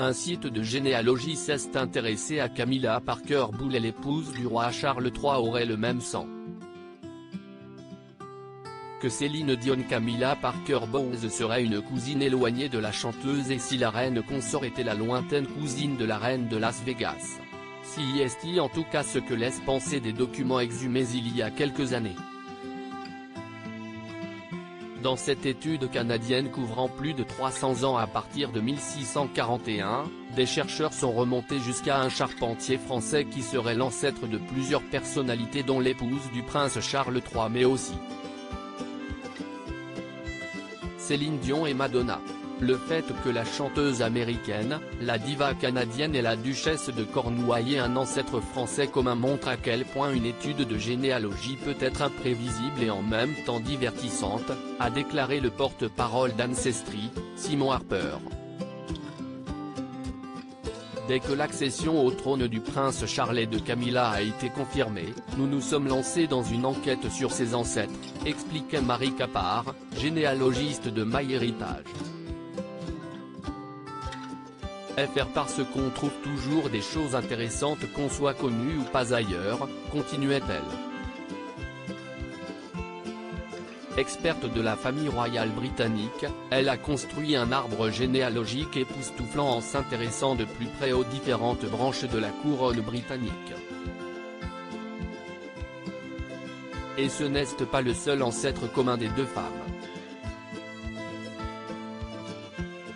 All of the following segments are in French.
Un site de généalogie s'est intéressé à Camilla Parker Bowles, l'épouse du roi Charles III, aurait le même sang que Céline Dion. Camilla Parker Bowles serait une cousine éloignée de la chanteuse, et si la reine consort était la lointaine cousine de la reine de Las Vegas. C'est en tout cas ce que laissent penser des documents exhumés il y a quelques années. Dans cette étude canadienne couvrant plus de 300 ans à partir de 1641, des chercheurs sont remontés jusqu'à un charpentier français qui serait l'ancêtre de plusieurs personnalités dont l'épouse du prince Charles III, mais aussi Céline Dion et Madonna. Le fait que la chanteuse américaine, la diva canadienne et la duchesse de Cornouailles aient un ancêtre français commun montre à quel point une étude de généalogie peut être imprévisible et en même temps divertissante, a déclaré le porte-parole d'Ancestry, Simon Harper. Dès que l'accession au trône du prince Charles et de Camilla a été confirmée, nous nous sommes lancés dans une enquête sur ses ancêtres, expliquait Marie Capard, généalogiste de MyHéritage. FR parce qu'on trouve toujours des choses intéressantes qu'on soit connu ou pas ailleurs, continuait-elle. Experte de la famille royale britannique, elle a construit un arbre généalogique époustouflant en s'intéressant de plus près aux différentes branches de la couronne britannique. Et ce n'est pas le seul ancêtre commun des deux femmes.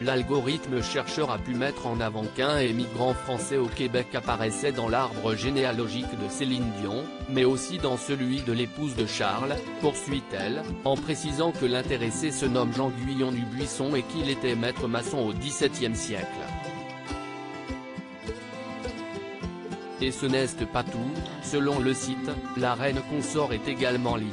L'algorithme chercheur a pu mettre en avant qu'un émigrant français au Québec apparaissait dans l'arbre généalogique de Céline Dion, mais aussi dans celui de l'épouse de Charles, poursuit-elle, en précisant que l'intéressé se nomme Jean Guyon du Buisson et qu'il était maître maçon au XVIIe siècle. Et ce n'est pas tout, selon le site, la reine consort est également liée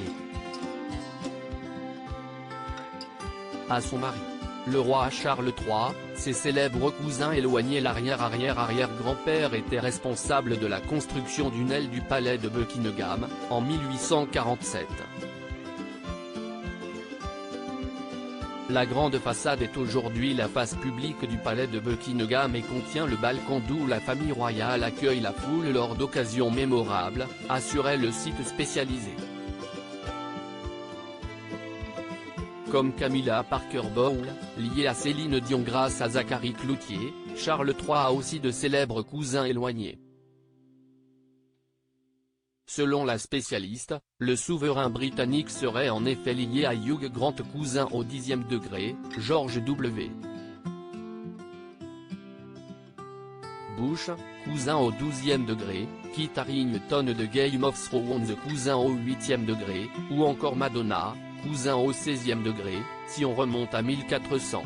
à son mari, le roi Charles III. Ses célèbres cousins éloignés, l'arrière-arrière-arrière-grand-père était responsable de la construction d'une aile du palais de Buckingham, en 1847. La grande façade est aujourd'hui la face publique du palais de Buckingham et contient le balcon d'où la famille royale accueille la foule lors d'occasions mémorables, assurait le site spécialisé. Comme Camilla Parker Bowles, liée à Céline Dion grâce à Zachary Cloutier, Charles III a aussi de célèbres cousins éloignés. Selon la spécialiste, le souverain britannique serait en effet lié à Hugh Grant, cousin au 10e degré, George W. Bush, cousin au 12e degré, Kit Harington de Game of Thrones, cousin au 8e degré, ou encore Madonna, cousin au 16e degré, si on remonte à 1400.